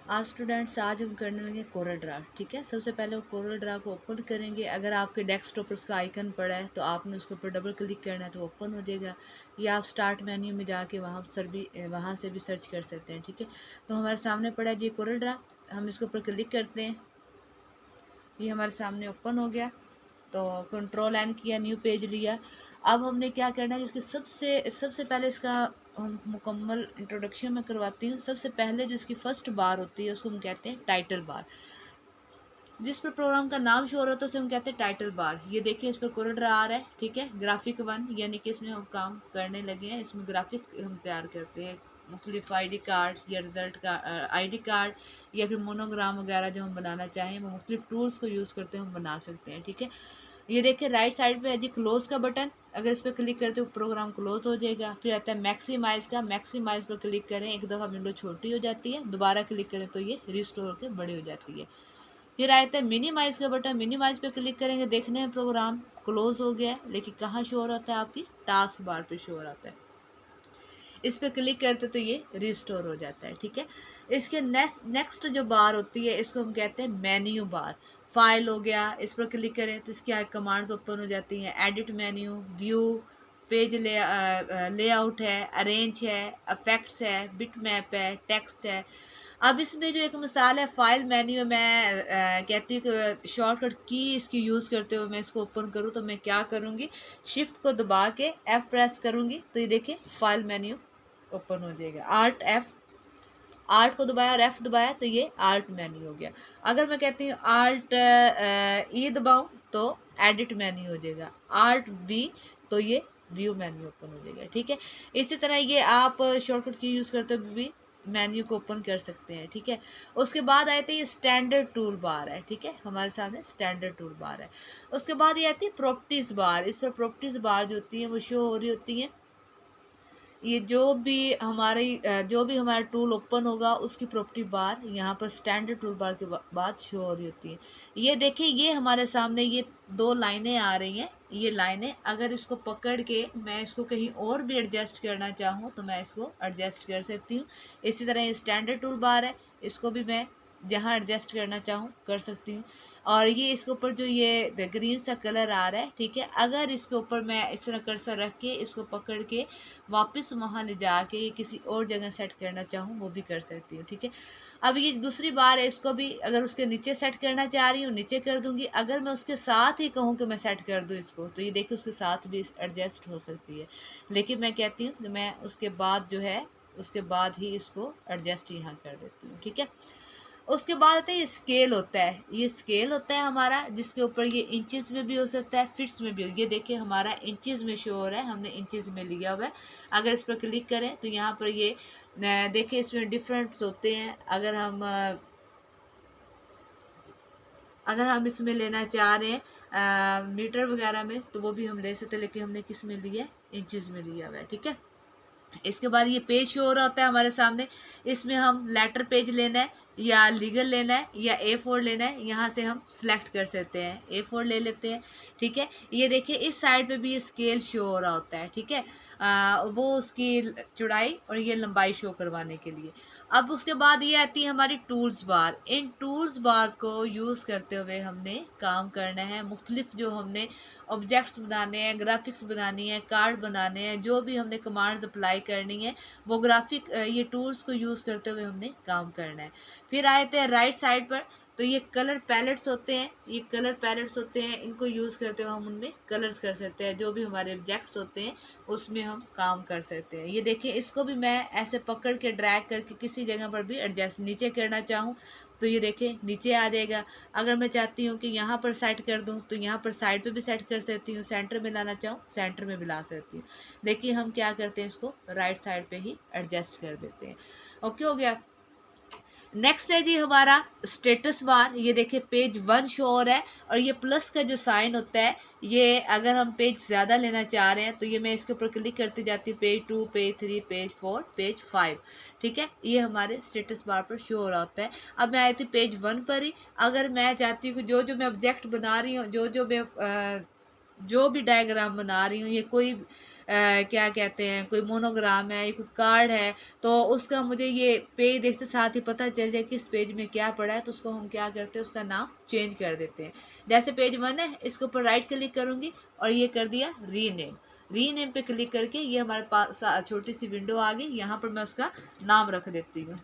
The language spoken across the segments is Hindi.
आज स्टूडेंट्स आज हम करने लगे कोरल ड्रा। ठीक है, सबसे पहले वो कोरल ड्रा को ओपन करेंगे। अगर आपके डेस्कटॉप पर उसका आइकन पड़ा है तो आपने उसके ऊपर डबल क्लिक करना है तो ओपन हो जाएगा, या आप स्टार्ट मेन्यू में जाके वहाँ से भी सर्च कर सकते हैं। ठीक है, तो हमारे सामने पड़ा है जी कोरल ड्रा। हम इसके ऊपर क्लिक करते हैं, ये हमारे सामने ओपन हो गया। तो कंट्रोल एन किया, न्यू पेज लिया। अब हमने क्या करना है, इसके सबसे सबसे पहले इसका हम मुकम्मल इंट्रोडक्शन में करवाती हूँ। सबसे पहले जो इसकी फर्स्ट बार होती है उसको हम कहते हैं टाइटल बार। जिस पर प्रोग्राम का नाम शो हो रहा है तो उसे हम कहते हैं टाइटल बार। ये देखिए इस पर कोरल ड्रा आ रहा है। ठीक है, ग्राफिक वन यानी कि इसमें हम काम करने लगे हैं। इसमें ग्राफिक्स हम तैयार करते हैं, मुख्तलिफ ID कार्ड या रिज़ल्ट का ID कार्ड या फिर मोनोग्राम वगैरह जो हम बनाना चाहें वो मुख्तलिफ टूल्स को यूज़ करते हम बना सकते हैं। ठीक है, ये देखिए राइट साइड पे है जी क्लोज का बटन। अगर इस पर क्लिक करते हो प्रोग्राम क्लोज हो जाएगा। फिर आता है मैक्सिमाइज का, मैक्सिमाइज पर क्लिक करें, एक दफ़ा विंडो छोटी हो जाती है, दोबारा क्लिक करें तो ये रिस्टोर होकर बड़ी हो जाती है। फिर आता है मिनिमाइज का बटन, मिनिमाइज पे क्लिक करेंगे, देखने में प्रोग्राम क्लोज हो गया है लेकिन कहाँ शो हो रहा है, आपकी टास्क बार पे शो हो रहा है। इस पर क्लिक करते तो ये रिस्टोर हो जाता है। ठीक है, इसके नेक्स्ट जो बार होती है इसको हम कहते हैं मेन्यू बार। फाइल हो गया, इस पर क्लिक करें तो इसकी कमांड्स ओपन हो जाती हैं। Edit menu, view, page layout है, अरेंज है, इफेक्ट्स है, बिट मैप है, टेक्स्ट है। अब इसमें जो एक मिसाल है फाइल मेन्यू, मैं कहती हूँ कि शॉर्टकट की इसकी यूज़ करते हुए मैं इसको ओपन करूँ तो मैं क्या करूँगी, शिफ्ट को दबा के F प्रेस करूँगी तो ये देखिए फाइल मेन्यू ओपन हो जाएगा। आर्ट को दबाया और F दबाया तो ये आर्ट मेन्यू हो गया। अगर मैं कहती हूँ आर्ट E दबाऊँ तो एडिट मेन्यू हो जाएगा। आर्ट V तो ये व्यू मेन्यू ओपन हो जाएगा। ठीक है, इसी तरह ये आप शॉर्टकट की यूज़ करते हुए भी मेन्यू को ओपन कर सकते हैं। ठीक है, उसके बाद आए थे ये स्टैंडर्ड टूल बार है। ठीक है, हमारे सामने स्टैंडर्ड टूल बार है। उसके बाद ये आती है प्रॉपर्टीज़ बार। इस पर प्रॉपर्टीज़ बार जो होती है वो शो हो रही होती है। ये जो भी हमारा टूल ओपन होगा उसकी प्रॉपर्टी बार यहाँ पर स्टैंडर्ड टूल बार के बाद शो हो रही होती है। ये देखिए ये हमारे सामने ये दो लाइनें आ रही हैं। ये लाइनें अगर इसको पकड़ के मैं इसको कहीं और भी एडजस्ट करना चाहूँ तो मैं इसको एडजस्ट कर सकती हूँ। इसी तरह ये स्टैंडर्ड टूल बार है, इसको भी मैं जहाँ एडजस्ट करना चाहूँ कर सकती हूँ। और ये इसके ऊपर जो ये ग्रीन सा कलर आ रहा है, ठीक है, अगर इसके ऊपर मैं इस तरह कर्सर रख के इसको पकड़ के वापस वहाँ ले जाके किसी और जगह सेट करना चाहूँ वो भी कर सकती हूँ। ठीक है, अब ये दूसरी बार है, इसको भी अगर उसके नीचे सेट करना चाह रही हूँ नीचे कर दूँगी। अगर मैं उसके साथ ही कहूँ कि मैं सेट कर दूँ इसको तो ये देखिए उसके साथ भी एडजस्ट हो सकती है, लेकिन मैं कहती हूँ कि मैं उसके बाद जो है उसके बाद ही इसको एडजस्ट यहाँ कर देती हूँ। ठीक है, उसके बाद आता है ये स्केल होता है। ये स्केल होता है हमारा जिसके ऊपर ये इंचेस में भी हो सकता है, फिट्स में भी हो। ये देखिए हमारा इंचेस में शो हो रहा है, हमने इंचेस में लिया हुआ है। अगर इस पर क्लिक करें तो यहाँ पर ये देखिए इसमें डिफरेंट्स होते हैं। अगर हम इसमें लेना चाह रहे हैं मीटर वगैरह में तो वो भी हम ले सकते हैं, लेकिन हमने किस में लिया है, इंचेस में लिया हुआ है। ठीक है, इसके बाद ये पेज शो हो रहा होता है हमारे सामने। इसमें हम लेटर पेज लेना है या लीगल लेना है या A4 लेना है, यहाँ से हम सिलेक्ट कर सकते हैं। A4 ले लेते हैं। ठीक है, ये देखिए इस साइड पे भी ये स्केल शो हो रहा होता है। ठीक है, वो उसकी चौड़ाई और ये लंबाई शो करवाने के लिए। अब उसके बाद ये आती है हमारी टूल्स बार। इन टूल्स बार को यूज़ करते हुए हमने काम करना है। मुख्तलिफ जो हमने ऑब्जेक्ट्स बनाने हैं, ग्राफिक्स बनानी है, कार्ड बनाने हैं, जो भी हमने कमांड्स अप्लाई करनी है वो ये टूल्स को यूज़ करते हुए हमने काम करना है। फिर आए थे राइट साइड पर, तो ये कलर पैलेट्स होते हैं। ये कलर पैलेट्स होते हैं, इनको यूज़ करते हुए हम उनमें कलर्स कर सकते हैं। जो भी हमारे ऑब्जेक्ट्स होते हैं उसमें हम काम कर सकते हैं। ये देखिए इसको भी मैं ऐसे पकड़ के ड्रैग करके किसी जगह पर भी एडजस्ट नीचे करना चाहूँ तो ये देखिए नीचे आ जाएगा। अगर मैं चाहती हूँ कि यहाँ पर सेट कर दूँ तो यहाँ पर साइड पे भी सेट कर सकती हूँ। सेंटर में लाना चाहूँ सेंटर में भी ला सकती हूँ, लेकिन हम क्या करते हैं इसको राइट साइड पे ही एडजस्ट कर देते हैं। ओके हो गया। नेक्स्ट है जी हमारा स्टेटस बार। ये देखिए पेज 1 शो हो रहा है और ये प्लस का जो साइन होता है, ये अगर हम पेज ज़्यादा लेना चाह रहे हैं तो ये मैं इसके ऊपर क्लिक करती जाती हूँ। Page 2, page 3, page 4, page 5। ठीक है, ये हमारे स्टेटस बार पर शो हो रहा होता है। अब मैं आई थी पेज 1 पर ही। अगर मैं चाहती हूँ कि जो जो मैं ऑब्जेक्ट बना रही हूँ, जो भी डायग्राम बना रही हूँ, ये कोई क्या कहते हैं, कोई मोनोग्राम है या कोई कार्ड है, तो उसका मुझे ये पेज देखते साथ ही पता चल जाए कि इस पेज में क्या पड़ा है, तो उसको हम क्या करते हैं, उसका नाम चेंज कर देते हैं। जैसे पेज 1 है, इसके ऊपर राइट क्लिक करूँगी और ये कर दिया रीनेम। रीनेम पे क्लिक करके ये हमारे पास छोटी सी विंडो आ गई, यहाँ पर मैं उसका नाम रख देती हूँ।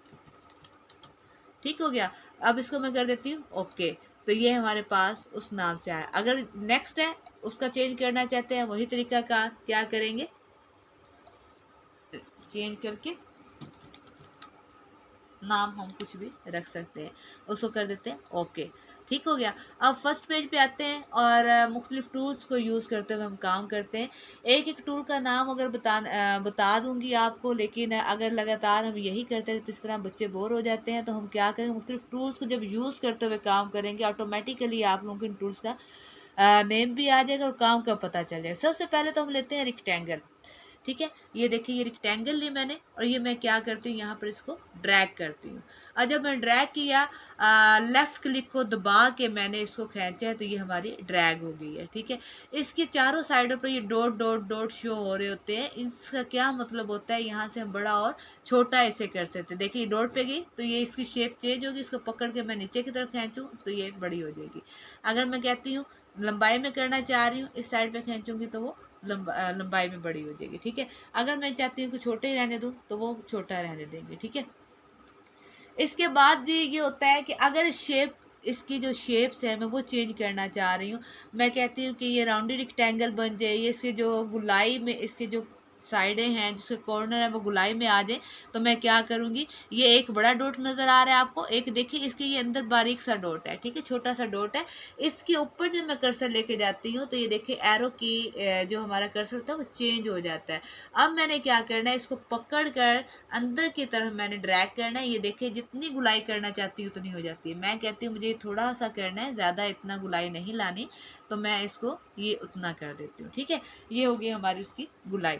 ठीक हो गया। अब इसको मैं कर देती हूँ ओके, तो ये हमारे पास उस नाम से आया। अगर नेक्स्ट है, उसका चेंज करना चाहते हैं, वही तरीका का क्या करेंगे, चेंज करके नाम हम कुछ भी रख सकते हैं, उसको कर देते हैं ओके। ठीक हो गया। अब फर्स्ट पेज पे आते हैं और मुख्तलिफ टूल्स को यूज़ करते हुए हम काम करते हैं। एक एक टूल का नाम अगर बता दूंगी आपको, लेकिन अगर लगातार हम यही करते रहे तो इस तरह बच्चे बोर हो जाते हैं। तो हम क्या करेंगे, मुख्तलिफ टूल्स को जब यूज़ करते हुए काम करेंगे, ऑटोमेटिकली आप लोगों को इन टूल्स का नेम भी आ जाएगा और काम का पता चल जाएगा। सबसे पहले तो हम लेते हैं रेक्टेंगल। ठीक है, ये देखिए ये रेक्टेंगल ली मैंने और ये मैं क्या करती हूँ, यहाँ पर इसको ड्रैग करती हूँ। और जब मैं ड्रैग किया, लेफ्ट क्लिक को दबा के मैंने इसको खींचा है, तो ये हमारी ड्रैग हो गई है। ठीक है, इसके चारों साइडों पर ये डॉट डॉट डॉट शो हो रहे होते हैं। इसका क्या मतलब होता है, यहाँ से हम बड़ा और छोटा इसे कर सकते हैं। देखिए डॉट पे गई तो ये इसकी शेप चेंज होगी, इसको पकड़ के मैं नीचे की तरफ खींचूँ तो ये बड़ी हो जाएगी। अगर मैं कहती हूँ लंबाई में करना चाह रही हूँ, इस साइड पे खींचूंगी तो वो लंबाई में बड़ी हो जाएगी। ठीक है, अगर मैं चाहती हूँ कि छोटे ही रहने दूँ तो वो छोटा रहने देंगे। ठीक है, इसके बाद जी ये होता है कि अगर शेप, इसकी जो शेप्स है मैं वो चेंज करना चाह रही हूँ, मैं कहती हूँ कि ये राउंडी रेक्टेंगल बन जाए, ये इसके जो गुलाई में इसके जो साइडें हैं, जिसके कॉर्नर है वो गुलाई में आ जाए, तो मैं क्या करूँगी, ये एक बड़ा डॉट नज़र आ रहा है आपको, एक देखिए इसके ये अंदर बारीक सा डॉट है। ठीक है, छोटा सा डॉट है। इसके ऊपर जब मैं कर्सर लेके जाती हूँ तो ये देखिए एरो की जो हमारा कर्सर होता है वो चेंज हो जाता है। अब मैंने क्या करना है, इसको पकड़ कर अंदर की तरफ मैंने ड्रैग करना है। ये देखिए जितनी गुलाई करना चाहती हूँ उतनी हो जाती है। मैं कहती हूँ मुझे थोड़ा सा करना है, ज़्यादा इतना गुलाई नहीं लानी, तो मैं इसको ये उतना कर देती हूँ। ठीक है, ये हो गई हमारी उसकी गुलाई।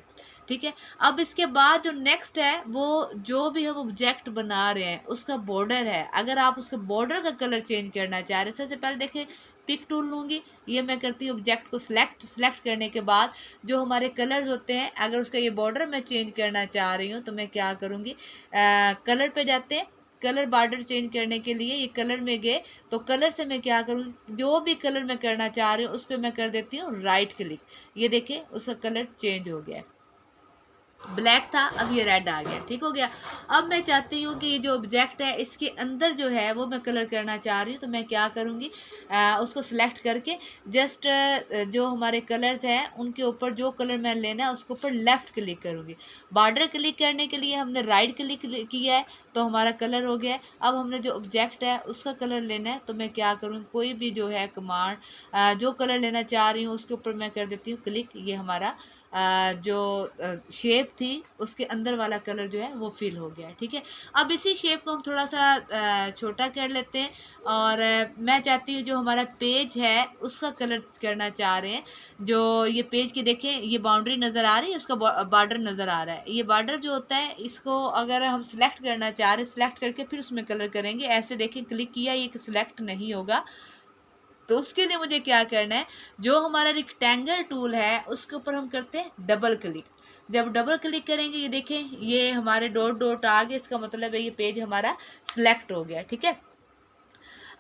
ठीक है, अब इसके बाद जो नेक्स्ट है, वो जो भी हम ऑब्जेक्ट बना रहे हैं उसका बॉर्डर है। अगर आप उसके बॉर्डर का कलर चेंज करना चाह रहे हैं, सबसे पहले देखें पिक टूल लूँगी, ये मैं करती हूँ ऑब्जेक्ट को सेलेक्ट करने के बाद जो हमारे कलर्स होते हैं, अगर उसका ये बॉर्डर मैं चेंज करना चाह रही हूँ तो मैं क्या करूँगी, कलर पे जाते हैं, कलर बॉर्डर चेंज करने के लिए ये कलर में गए तो कलर से मैं क्या करूँ, जो भी कलर मैं करना चाह रही हूँ उस पर मैं कर देती हूँ राइट क्लिक। ये देखिए उसका कलर चेंज हो गया है, ब्लैक था अब ये रेड आ गया। ठीक हो गया। अब मैं चाहती हूँ कि ये जो ऑब्जेक्ट है इसके अंदर जो है वो मैं कलर करना चाह रही हूँ, तो मैं क्या करूँगी, उसको सिलेक्ट करके जस्ट जो हमारे कलर्स हैं उनके ऊपर जो कलर मैं लेना है उसके ऊपर लेफ़्ट क्लिक करूँगी। बॉर्डर क्लिक करने के लिए हमने राइट क्लिक किया है तो हमारा कलर हो गया है। अब हमने जो ऑब्जेक्ट है उसका कलर लेना है, तो मैं क्या करूँ, कोई भी जो है कमांड जो कलर लेना चाह रही हूँ उसके ऊपर मैं कर देती हूँ क्लिक। ये हमारा जो शेप थी उसके अंदर वाला कलर जो है वो फिल हो गया है। ठीक है, अब इसी शेप को हम थोड़ा सा छोटा कर लेते हैं और मैं चाहती हूँ जो हमारा पेज है उसका कलर करना चाह रहे हैं। जो ये पेज की देखें ये बाउंड्री नज़र आ रही है, उसका बॉर्डर नज़र आ रहा है। ये बॉर्डर जो होता है इसको अगर हम सिलेक्ट करना चाह रहे हैं, सिलेक्ट करके फिर उसमें कलर करेंगे। ऐसे देखें क्लिक किया ये सिलेक्ट नहीं होगा, तो उसके लिए मुझे क्या करना है, जो हमारा रेक्टेंगल टूल है उसके ऊपर हम करते हैं डबल क्लिक। जब डबल क्लिक करेंगे ये देखें ये हमारे डॉट डॉट आ गए, इसका मतलब है ये पेज हमारा सिलेक्ट हो गया। ठीक है,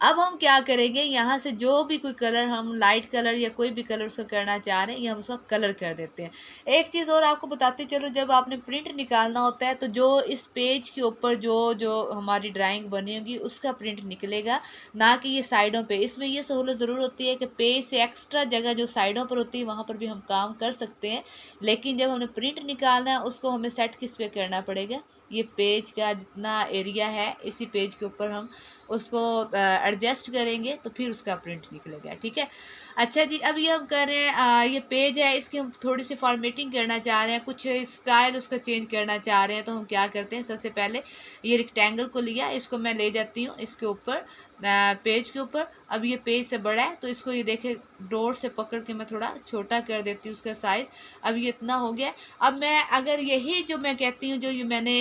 अब हम क्या करेंगे, यहाँ से जो भी कोई कलर हम लाइट कलर या कोई भी कलर उसका करना चाह रहे हैं ये हम उसका कलर कर देते हैं। एक चीज़ और आपको बताते चलो, जब आपने प्रिंट निकालना होता है तो जो इस पेज के ऊपर जो जो हमारी ड्राइंग बनी होगी उसका प्रिंट निकलेगा, ना कि ये साइडों पे। इसमें ये सहूलत ज़रूर होती है कि पेज से एक्स्ट्रा जगह जो साइडों पर होती है वहाँ पर भी हम काम कर सकते हैं, लेकिन जब हमें प्रिंट निकालना है उसको हमें सेट किस पे करना पड़ेगा, ये पेज का जितना एरिया है इसी पेज के ऊपर हम उसको एडजस्ट करेंगे तो फिर उसका प्रिंट निकलेगा। ठीक है, अच्छा जी, अब ये हम कर रहे हैं ये पेज है इसकी हम थोड़ी सी फॉर्मेटिंग करना चाह रहे हैं, कुछ स्टाइल उसका चेंज करना चाह रहे हैं। तो हम क्या करते हैं, सबसे पहले ये रेक्टेंगल को लिया, इसको मैं ले जाती हूँ इसके ऊपर पेज के ऊपर। अब ये पेज से बड़ा है तो इसको ये देखे डॉट से पकड़ के मैं थोड़ा छोटा कर देती हूँ उसका साइज़। अब ये इतना हो गया। अब मैं अगर यही जो मैं कहती हूँ जो ये मैंने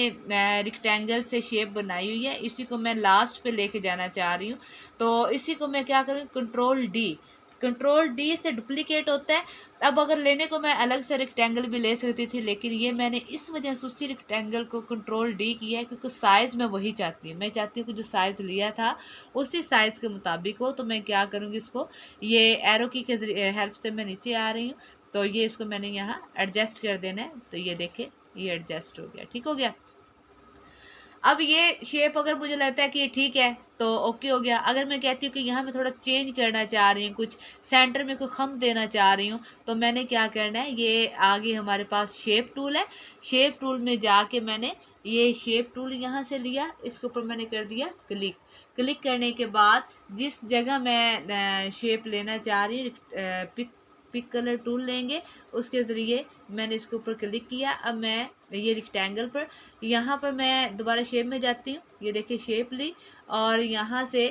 रेक्टेंगल से शेप बनाई हुई है इसी को मैं लास्ट पे लेके जाना चाह रही हूँ, तो इसी को मैं क्या करूँ, कंट्रोल डी कंट्रोल डी से डुप्लीकेट होता है। अब अगर लेने को मैं अलग से रेक्टेंगल भी ले सकती थी, लेकिन ये मैंने इस वजह से उसी रेक्टेंगल को कंट्रोल डी किया है क्योंकि साइज़ मैं वही चाहती हूँ। मैं चाहती हूँ कि जो साइज़ लिया था उसी साइज़ के मुताबिक हो। तो मैं क्या करूँगी, इसको ये एरो की के हेल्प से मैं नीचे आ रही हूँ, तो ये इसको मैंने यहाँ एडजस्ट कर देना है। तो ये देखें, ये एडजस्ट हो गया, ठीक हो गया। अब ये शेप अगर मुझे लगता है कि ये ठीक है तो ओके हो गया। अगर मैं कहती हूँ कि यहाँ मैं थोड़ा चेंज करना चाह रही हूँ, कुछ सेंटर में कोई खम देना चाह रही हूँ, तो मैंने क्या करना है, ये आगे हमारे पास शेप टूल है। शेप टूल में जाके मैंने ये शेप टूल यहाँ से लिया, इसके ऊपर मैंने कर दिया क्लिक। क्लिक करने के बाद जिस जगह मैं शेप लेना चाह रही हूँ, पिक कलर टूल लेंगे, उसके ज़रिए मैंने इसके ऊपर क्लिक किया। अब मैं ये रेक्टेंगल पर, यहाँ पर मैं दोबारा शेप में जाती हूँ, ये देखिए शेप ली और यहाँ से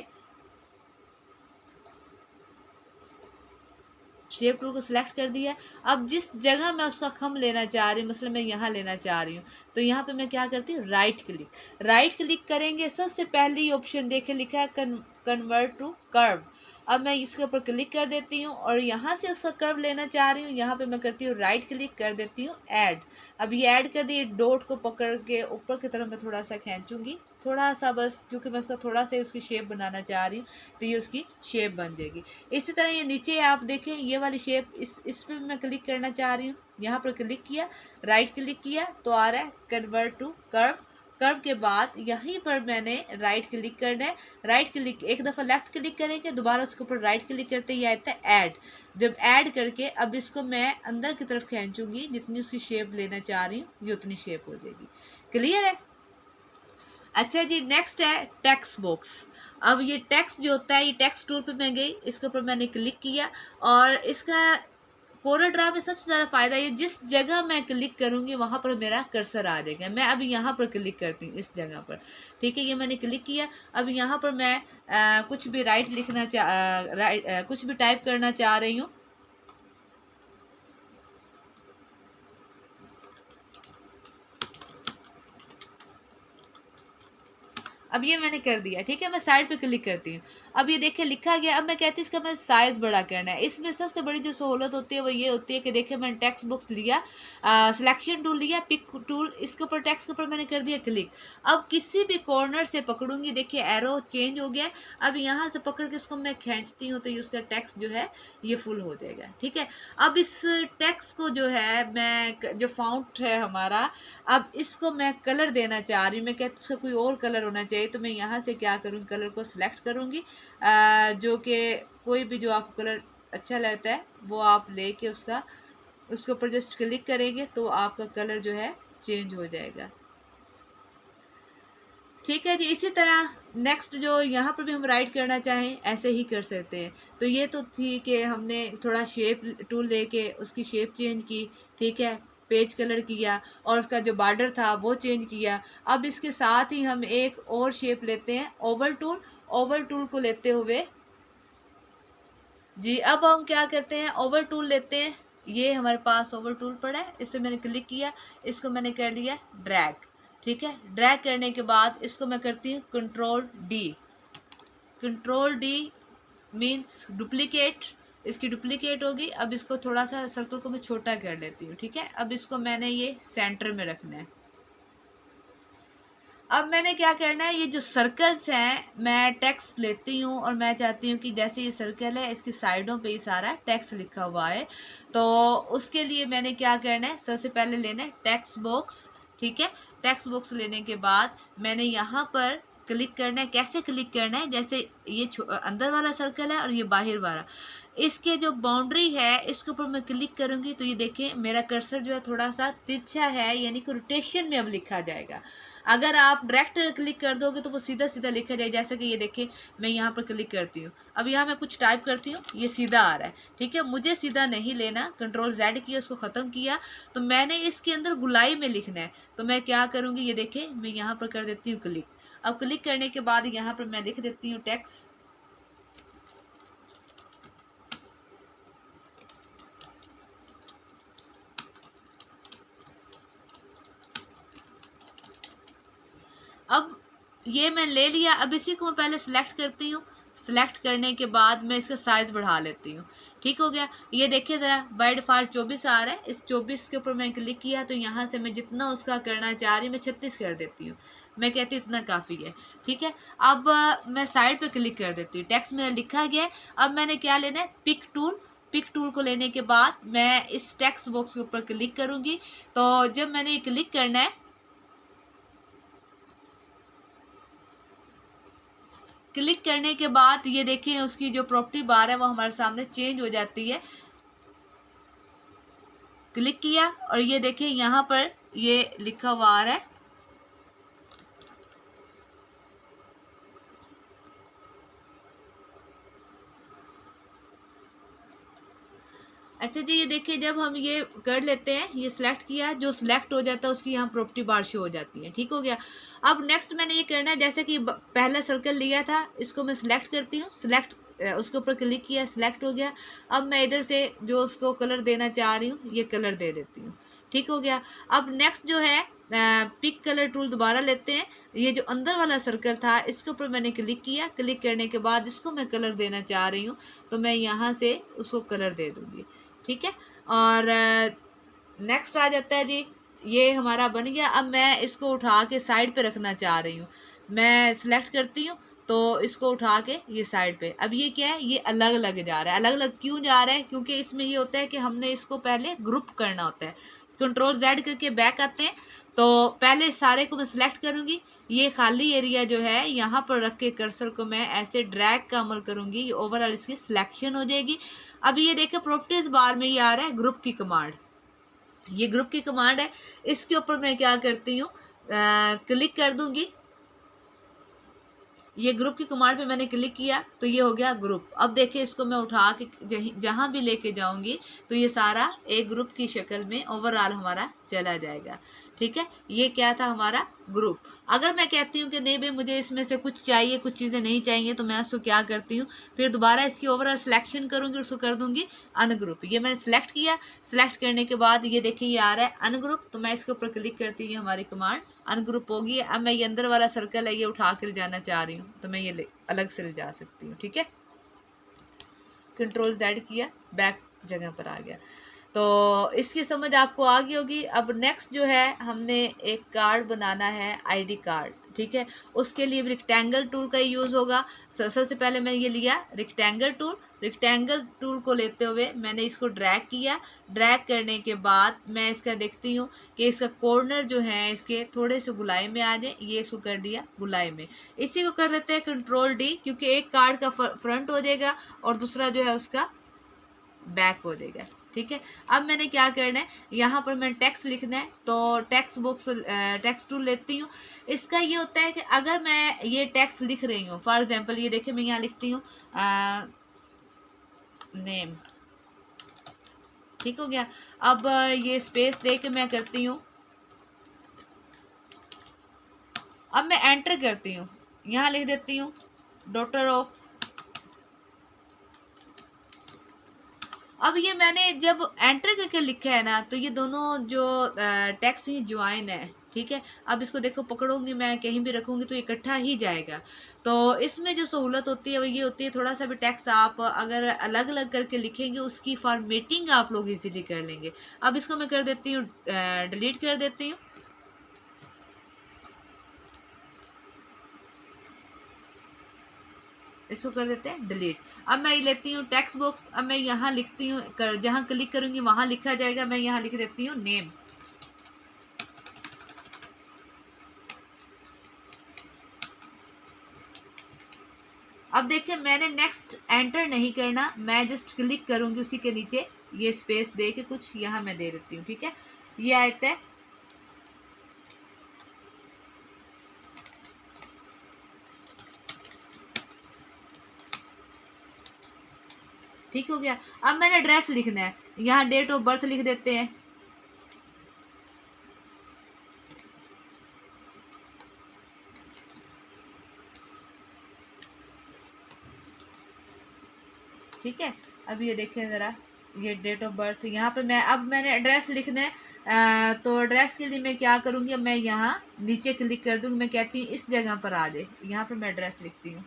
शेप टूल को सिलेक्ट कर दिया। अब जिस जगह मैं उसका खम लेना चाह रही हूँ, मतलब मैं यहाँ लेना चाह रही हूँ, तो यहाँ पे मैं क्या करती हूँ, राइट क्लिक। राइट क्लिक करेंगे, सबसे पहली ऑप्शन देखे लिखा है कन्वर्ट टू कर्व। अब मैं इसके ऊपर क्लिक कर देती हूँ और यहाँ से उसका कर्व लेना चाह रही हूँ, यहाँ पे मैं करती हूँ राइट क्लिक, कर देती हूँ ऐड। अब ये ऐड कर दिए, डॉट को पकड़ के ऊपर की तरफ मैं थोड़ा सा खींचूंगी, थोड़ा सा बस, क्योंकि मैं उसका थोड़ा सा उसकी शेप बनाना चाह रही हूँ, तो ये उसकी शेप बन जाएगी। इसी तरह ये नीचे आप देखें, ये वाली शेप इस पर मैं क्लिक करना चाह रही हूँ, यहाँ पर क्लिक किया, राइट क्लिक किया तो आ रहा है कन्वर्ट टू कर्व। कर्व के बाद यहीं पर मैंने राइट क्लिक करना है। राइट क्लिक एक दफ़ा लेफ्ट क्लिक करेंगे, दोबारा उसके ऊपर राइट क्लिक करते ही आता है ऐड। जब ऐड करके अब इसको मैं अंदर की तरफ खींचूंगी, जितनी उसकी शेप लेना चाह रही हूँ ये उतनी शेप हो जाएगी। क्लियर है? अच्छा जी, नेक्स्ट है टेक्स्ट बॉक्स। अब ये टेक्स्ट जो होता है, ये टेक्स्ट टूल पे मैं गई, इसके ऊपर मैंने क्लिक किया और इसका कोरल ड्रा में सबसे ज़्यादा फ़ायदा ये, जिस जगह मैं क्लिक करूँगी वहाँ पर मेरा कर्सर आ जाएगा। मैं अभी यहाँ पर क्लिक करती हूँ, इस जगह पर, ठीक है, ये मैंने क्लिक किया। अब यहाँ पर मैं कुछ भी राइट लिखना कुछ भी टाइप करना चाह रही हूँ। अब ये मैंने कर दिया, ठीक है। मैं साइड पे क्लिक करती हूँ, अब ये देखिए लिखा गया। अब मैं कहती हूँ इसका मैं साइज़ बड़ा करना है। इसमें सबसे बड़ी जो सहूलत होती है वो ये होती है कि देखिए मैंने टेक्स्ट बॉक्स लिया, सिलेक्शन टूल लिया, पिक टूल, इसके ऊपर टेक्स्ट के ऊपर मैंने कर दिया क्लिक। अब किसी भी कॉर्नर से पकड़ूंगी, देखिए एरो चेंज हो गया। अब यहाँ से पकड़ के इसको मैं खींचती हूँ तो ये उसका टेक्स्ट जो है ये फुल हो जाएगा, ठीक है। अब इस टेक्स्ट को जो है मैं, जो फाउंट है हमारा, अब इसको मैं कलर देना चाह रही हूँ। मैं कहती इसका कोई और कलर होना चाहिए, तो मैं यहाँ से क्या करूँगी, कलर को सिलेक्ट करूँगी, जो कि कोई भी जो आपको कलर अच्छा लगता है वो आप लेके उसके ऊपर जस्ट क्लिक करेंगे तो आपका कलर जो है चेंज हो जाएगा, ठीक है जी। इसी तरह नेक्स्ट जो यहाँ पर भी हम राइट करना चाहें ऐसे ही कर सकते हैं। तो ये तो थी कि हमने थोड़ा शेप टूल लेके उसकी शेप चेंज की, ठीक है, पेज कलर किया और उसका जो बॉर्डर था वो चेंज किया। अब इसके साथ ही हम एक और शेप लेते हैं, ओवल टूल। ओवल टूल को लेते हुए जी, अब हम क्या करते हैं, ओवल टूल लेते हैं। ये हमारे पास ओवल टूल पड़ा है, इससे मैंने क्लिक किया, इसको मैंने कर लिया ड्रैग, ठीक है। ड्रैग करने के बाद इसको मैं करती हूँ control D. Control D means duplicate, इसकी डुप्लीकेट होगी। अब इसको थोड़ा सा सर्कल को मैं छोटा कर लेती हूँ, ठीक है। अब इसको मैंने ये सेंटर में रखना है। अब मैंने क्या करना है, ये जो सर्कल्स हैं मैं टेक्स्ट लेती हूँ और मैं चाहती हूँ कि जैसे ये सर्कल है इसकी साइडों पे ही सारा टेक्स्ट लिखा हुआ है। तो उसके लिए मैंने क्या करना है, सबसे पहले लेना है टेक्स्ट बॉक्स, ठीक है। टेक्स्ट बॉक्स लेने के बाद मैंने यहाँ पर क्लिक करना है। कैसे क्लिक करना है, जैसे ये अंदर वाला सर्कल है और ये बाहर वाला, इसके जो बाउंड्री है इसके ऊपर मैं क्लिक करूँगी तो ये देखें मेरा कर्सर जो है थोड़ा सा तिरछा है, यानी कि रोटेशन में अब लिखा जाएगा। अगर आप डायरेक्ट क्लिक कर दोगे तो वो सीधा सीधा लिखा जाएगा। जैसे कि ये देखें मैं यहाँ पर क्लिक करती हूँ, अब यहाँ मैं कुछ टाइप करती हूँ, ये सीधा आ रहा है, ठीक है। मुझे सीधा नहीं लेना, कंट्रोल जेड किया, उसको ख़त्म किया, तो मैंने इसके अंदर गुलाई में लिखना है। तो मैं क्या करूँगी, ये देखें मैं यहाँ पर कर देती हूँ क्लिक। अब क्लिक करने के बाद यहाँ पर मैं लिख देती हूँ टेक्स्ट। अब ये मैं ले लिया। अब इसी को मैं पहले सिलेक्ट करती हूँ, सेलेक्ट करने के बाद मैं इसका साइज़ बढ़ा लेती हूँ। ठीक हो गया। ये देखिए ज़रा, बाय डिफ़ॉल्ट 24 आ रहा है, इस 24 के ऊपर मैंने क्लिक किया तो यहाँ से मैं जितना उसका करना चाह रही हूँ मैं 36 कर देती हूँ। मैं कहती हूँ इतना काफ़ी है। ठीक है। अब मैं साइड पे क्लिक कर देती हूँ, टेक्स्ट मेरा लिखा गया है। अब मैंने क्या लेना है, पिक टूल। पिक टूल को लेने के बाद मैं इस टेक्स्ट बॉक्स के ऊपर क्लिक करूँगी। तो जब मैंने ये क्लिक करना है, क्लिक करने के बाद ये देखिए उसकी जो प्रॉपर्टी बार है वो हमारे सामने चेंज हो जाती है। क्लिक किया और ये देखिए यहाँ पर ये लिखा हुआ आ रहा है। अच्छा जी, ये देखिए जब हम ये कर लेते हैं, ये सिलेक्ट किया, जो सिलेक्ट हो जाता है उसकी यहाँ प्रॉपर्टी बार शो हो जाती है। ठीक हो गया। अब नेक्स्ट मैंने ये करना है, जैसे कि पहला सर्कल लिया था, इसको मैं सिलेक्ट करती हूँ। सिलेक्ट उसके ऊपर क्लिक किया, सिलेक्ट हो गया। अब मैं इधर से जो उसको कलर देना चाह रही हूँ ये कलर दे देती हूँ। ठीक हो गया। अब नेक्स्ट जो है पिक कलर टूल दोबारा लेते हैं। ये जो अंदर वाला सर्कल था इसके ऊपर मैंने क्लिक किया। क्लिक करने के बाद इसको मैं कलर देना चाह रही हूँ तो मैं यहाँ से उसको कलर दे दूँगी। ठीक है। और नेक्स्ट आ जाता है जी, ये हमारा बन गया। अब मैं इसको उठा के साइड पे रखना चाह रही हूँ। मैं सिलेक्ट करती हूँ तो इसको उठा के ये साइड पे। अब ये क्या है, ये अलग अलग जा रहा है। अलग अलग क्यों जा रहा है, क्योंकि इसमें ये होता है कि हमने इसको पहले ग्रुप करना होता है। कंट्रोल Z करके बैक आते हैं तो पहले सारे को मैं सिलेक्ट करूँगी। ये खाली एरिया जो है यहाँ पर रख के कर्सर को मैं ऐसे ड्रैग का अमल करूँगी, ये ओवरऑल इसकी सिलेक्शन हो जाएगी। अब ये देखिए प्रॉपर्टीज बार में ये आ रहा है ग्रुप की कमांड। ये ग्रुप की कमांड है। इसके ऊपर मैं क्या करती हूँ, क्लिक कर दूंगी। ये ग्रुप की कमांड पे मैंने क्लिक किया तो ये हो गया ग्रुप। अब देखिए इसको मैं उठा के जहाँ भी लेके जाऊंगी तो ये सारा एक ग्रुप की शक्ल में ओवरऑल हमारा चला जाएगा। ठीक है। ये क्या था, हमारा ग्रुप। अगर मैं कहती हूँ कि नहीं भाई मुझे इसमें से कुछ चाहिए, कुछ चीज़ें नहीं चाहिए, तो मैं उसको क्या करती हूँ, फिर दोबारा इसकी ओवरऑल सिलेक्शन करूँगी, उसको कर दूँगी अनग्रुप। ये मैंने सिलेक्ट किया। सिलेक्ट करने के बाद ये देखिए ये आ रहा है अनग्रुप, तो मैं इसके ऊपर क्लिक करती हूँ, हमारी कमांड अनग्रुप होगी। अब मैं ये अंदर वाला सर्कल है ये उठा कर जाना चाह रही हूँ तो मैं ये अलग से ले जा सकती हूँ। ठीक है। कंट्रोल Z किया, बैक जगह पर आ गया। तो इसकी समझ आपको आ गई होगी। अब नेक्स्ट जो है, हमने एक कार्ड बनाना है, आईडी कार्ड। ठीक है। उसके लिए रेक्टेंगल टूल का यूज़ होगा। सबसे पहले मैंने ये लिया रेक्टेंगल टूल। रेक्टेंगल टूल को लेते हुए मैंने इसको ड्रैग किया। ड्रैग करने के बाद मैं इसका देखती हूँ कि इसका कॉर्नर जो है इसके थोड़े से गुलाई में आ जाए। ये इसको कर दिया गुलाई में। इसी को कर लेते हैं कंट्रोल D, क्योंकि एक कार्ड का फ्रंट हो जाएगा और दूसरा जो है उसका बैक हो जाएगा। ठीक है। अब मैंने क्या करना है, यहाँ पर मैं टेक्स्ट लिखना है तो टेक्स्ट बॉक्स टेक्स्ट टूल लेती हूँ। इसका ये होता है कि अगर मैं ये टेक्स्ट लिख रही हूँ, फॉर एग्जांपल ये देखिए मैं यहाँ लिखती हूँ नेम। ठीक हो गया। अब ये स्पेस दे के मैं करती हूँ, अब मैं एंटर करती हूँ, यहाँ लिख देती हूँ डॉटर ऑफ। अब ये मैंने जब एंटर करके लिखा है ना तो ये दोनों जो टेक्स्ट ही ज्वाइन है। ठीक है। अब इसको देखो पकड़ूंगी मैं, कहीं भी रखूंगी तो इकट्ठा ही जाएगा। तो इसमें जो सहूलत होती है वो ये होती है, थोड़ा सा भी टेक्स्ट आप अगर अलग अलग करके लिखेंगे उसकी फॉर्मेटिंग आप लोग इजीली कर लेंगे। अब इसको मैं कर देती हूँ, डिलीट कर देती हूँ। इसको कर देते हैं डिलीट। अब मैं लेती हूँ टेक्स्ट बॉक्स। अब मैं यहाँ लिखती हूँ, जहाँ क्लिक करूँगी वहाँ लिखा जाएगा। मैं यहाँ लिख देती हूँ नेम। अब देखिए मैंने नेक्स्ट एंटर नहीं करना, मैं जस्ट क्लिक करूँगी उसी के नीचे, ये स्पेस दे के कुछ यहाँ मैं दे देती हूँ। ठीक है। ये आता है ठीक हो गया। अब मैंने एड्रेस लिखना है, यहाँ डेट ऑफ बर्थ लिख देते हैं। ठीक है। अब ये देखें ज़रा, ये डेट ऑफ बर्थ यहाँ पे मैं, अब मैंने एड्रेस लिखना है तो एड्रेस के लिए मैं क्या करूँगी, अब मैं यहाँ नीचे क्लिक कर दूँगी। मैं कहती हूँ इस जगह पर आ जाए, यहाँ पर मैं एड्रेस लिखती हूँ।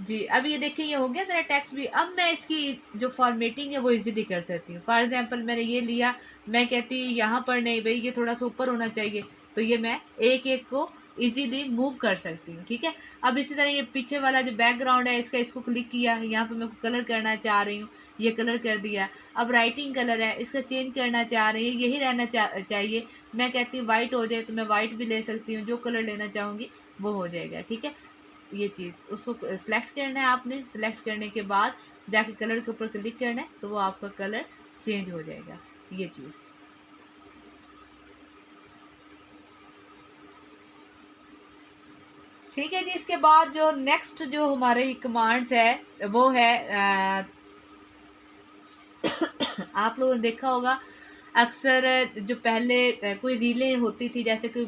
जी, अब ये देखिए ये हो गया मेरा टेक्स्ट भी। अब मैं इसकी जो फ़ॉर्मेटिंग है वो ईज़िली कर सकती हूँ। फॉर एग्ज़ाम्पल मैंने ये लिया, मैं कहती हूँ यहाँ पर नहीं भई ये थोड़ा-सा ऊपर होना चाहिए, तो ये मैं एक-एक को ईज़िली मूव कर सकती हूँ, ठीक है? अब इसी तरह ये पीछे वाला जो बैकग्राउंड है इसको क्लिक किया, यहाँ पे मैं कलर करना चाह रही हूँ, ये कलर कर दिया। अब राइटिंग कलर है, इसका चेंज करना चाह रही हूँ, यही रहना चाहिए। मैं कहती हूँ व्हाइट हो जाए तो मैं व्हाइट भी ले सकती हूँ, जो कलर लेना चाहूँगी वो हो जाएगा, ठीक है? ये चीज़ उसको सेलेक्ट करना है आपने, सेलेक्ट करने के बाद जाके कलर के ऊपर क्लिक करना है तो वो आपका कलर चेंज हो जाएगा, ये चीज़। ठीक है जी, इसके बाद जो नेक्स्ट जो हमारे कमांड्स है वो है आप लोगों ने देखा होगा अक्सर जो पहले कोई रीलें होती थी, जैसे कि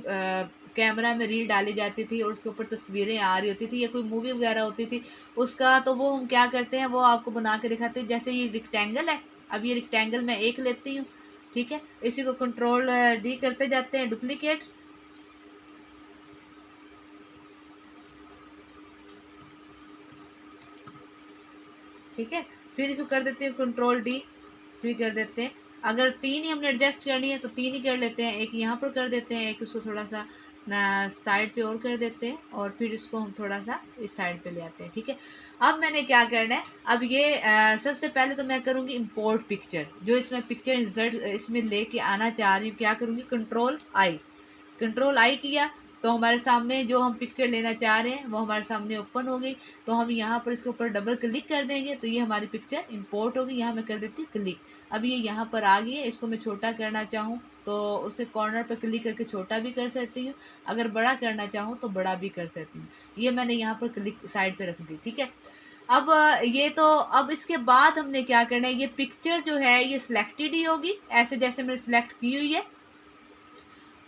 कैमरा में रील डाली जाती थी और उसके ऊपर तस्वीरें आ रही होती थी या कोई मूवी वगैरह होती थी उसका, तो वो हम क्या करते हैं वो आपको बना के दिखाते हैं। जैसे ये रेक्टेंगल है, अब ये रेक्टेंगल मैं एक लेती हूँ, ठीक है, इसी को कंट्रोल डी करते जाते हैं, डुप्लीकेट, ठीक है, फिर इसको कर देते हैं कंट्रोल डी, फिर कर देते हैं। अगर तीन ही हमने एडजस्ट करनी है तो तीन ही कर लेते हैं, एक यहाँ पर कर देते हैं, एक उसको थोड़ा सा साइड पे और कर देते हैं और फिर इसको हम थोड़ा सा इस साइड पे ले आते हैं, ठीक है। अब मैंने क्या करना है, अब ये सबसे पहले तो मैं करूँगी इंपोर्ट पिक्चर, जो इसमें पिक्चर इंसर्ट इसमें लेके आना चाह रही हूँ, क्या करूँगी कंट्रोल आई, कंट्रोल आई किया तो हमारे सामने जो हम पिक्चर लेना चाह रहे हैं वो हमारे सामने ओपन हो गई। तो हम यहाँ पर इसके ऊपर डबल क्लिक कर देंगे तो ये हमारी पिक्चर इंपोर्ट होगी। यहाँ मैं कर देती हूँ क्लिक, अब ये यहाँ पर आ गई है। इसको मैं छोटा करना चाहूँ तो उसे कॉर्नर पर क्लिक करके छोटा भी कर सकती हूँ, अगर बड़ा करना चाहूँ तो बड़ा भी कर सकती हूँ। ये मैंने यहाँ पर क्लिक साइड पे रख दी, ठीक है। अब ये तो अब इसके बाद हमने क्या करना है, ये पिक्चर जो है ये सिलेक्टेड ही होगी ऐसे जैसे मैंने सिलेक्ट की हुई है।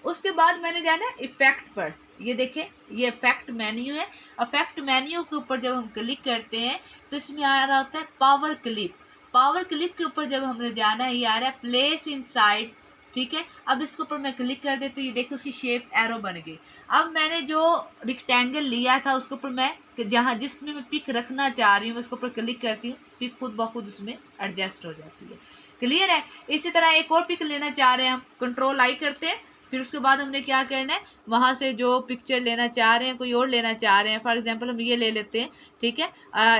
उसके बाद मैंने जाना है इफेक्ट पर, ये देखें ये इफेक्ट मेन्यू है। इफेक्ट मेन्यू के ऊपर जब हम क्लिक करते हैं तो इसमें आ रहा होता है पावर क्लिप। पावर क्लिप के ऊपर जब हमने जाना है ये आ रहा है प्लेस इनसाइड, ठीक है। अब इसके ऊपर मैं क्लिक कर देती हूँ, ये देखो उसकी शेप एरो बन गई। अब मैंने जो रिक्टेंगल लिया था उसके ऊपर मैं जहाँ जिसमें मैं पिक रखना चाह रही हूँ उसके ऊपर क्लिक करती हूँ, पिक खुद ब खुद उसमें एडजस्ट हो जाती है। क्लियर है। इसी तरह एक और पिक लेना चाह रहे हैं हम, कंट्रोल आई करते हैं, फिर उसके बाद हमने क्या करना है वहाँ से जो पिक्चर लेना चाह रहे हैं कोई और लेना चाह रहे हैं, फॉर एग्जांपल हम ये ले लेते हैं, ठीक है,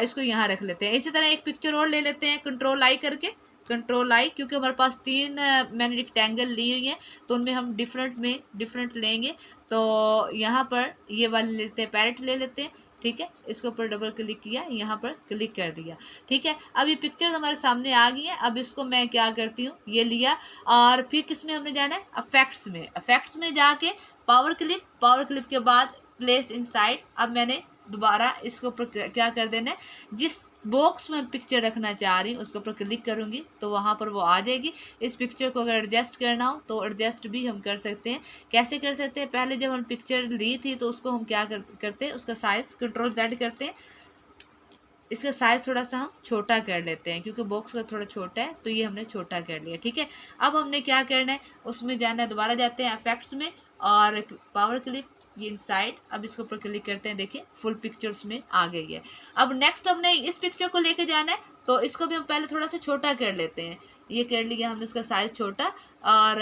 इसको यहाँ रख लेते हैं। इसी तरह एक पिक्चर और ले लेते हैं कंट्रोल आई करके, कंट्रोल आई, क्योंकि हमारे पास तीन मैंने रेक्टेंगल ली हुई है तो उनमें हम डिफरेंट लेंगे। तो यहाँ पर ये वाले लेते हैं, पैरेट ले लेते हैं, ठीक है। इसके ऊपर डबल क्लिक किया, यहाँ पर क्लिक कर दिया, ठीक है। अब ये पिक्चर हमारे सामने आ गई है। अब इसको मैं क्या करती हूँ, ये लिया और फिर किस में हमने जाना है इफेक्ट्स में, इफेक्ट्स में जाके पावर क्लिप, पावर क्लिप के बाद प्लेस इनसाइड। अब मैंने दोबारा इसके ऊपर क्या कर देना है, जिस बॉक्स में पिक्चर रखना चाह रही हूँ उसके ऊपर क्लिक करूँगी तो वहाँ पर वो आ जाएगी। इस पिक्चर को अगर एडजस्ट करना हो तो एडजस्ट भी हम कर सकते हैं। कैसे कर सकते हैं, पहले जब हम पिक्चर ली थी तो उसको हम क्या करते हैं, उसका साइज़ कंट्रोल जेड करते हैं, इसका साइज़ थोड़ा सा हम छोटा कर लेते हैं क्योंकि बॉक्स का थोड़ा छोटा है तो ये हमने छोटा कर लिया, ठीक है। अब हमने क्या करना है, उसमें जाना है, दोबारा जाते हैं इफेक्ट्स में और पावर क्लिप, ये इनसाइड। अब इसके ऊपर क्लिक करते हैं, देखिए फुल पिक्चर उसमें आ गई है। अब नेक्स्ट हमने इस पिक्चर को लेके जाना है तो इसको भी हम पहले थोड़ा सा छोटा कर लेते हैं। ये कर लिया हमने, उसका साइज़ छोटा और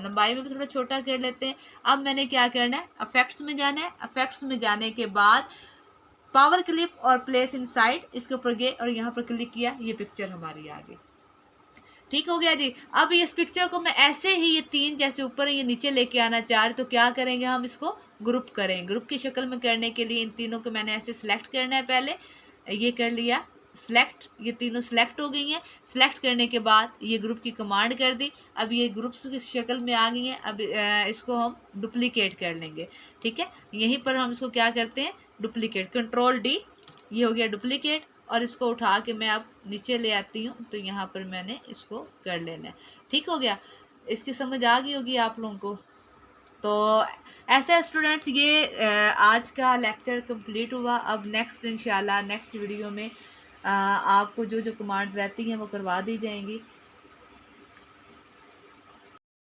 लंबाई में भी थोड़ा छोटा कर लेते हैं। अब मैंने क्या करना है, इफेक्ट्स में जाना है, इफेक्ट्स में जाने के बाद पावर क्लिप और प्लेस इनसाइड, इसके ऊपर गए और यहाँ पर क्लिक किया, ये पिक्चर हमारी आ गई। ठीक हो गया जी। अब इस पिक्चर को मैं ऐसे ही ये तीन जैसे ऊपर ये नीचे लेके आना चाह रहे तो क्या करेंगे, हम इसको ग्रुप करें। ग्रुप की शक्ल में करने के लिए इन तीनों को मैंने ऐसे सिलेक्ट करना है, पहले ये कर लिया सिलेक्ट, ये तीनों सिलेक्ट हो गई हैं। सिलेक्ट करने के बाद ये ग्रुप की कमांड कर दी, अब ये ग्रुप्स की शक्ल में आ गई हैं। अब इसको हम डुप्लीकेट कर लेंगे, ठीक है। यहीं पर हम इसको क्या करते हैं, डुप्लीकेट, कंट्रोल डी, ये हो गया डुप्लीकेट। और इसको उठा के मैं अब नीचे ले आती हूँ तो यहाँ पर मैंने इसको कर लेना है। ठीक हो गया, इसकी समझ आ गई होगी आप लोगों को। तो ऐसे स्टूडेंट्स ये आज का लेक्चर कंप्लीट हुआ। अब नेक्स्ट इंशाल्लाह नेक्स्ट वीडियो में आपको जो जो कमांड्स रहती हैं वो करवा दी जाएंगी।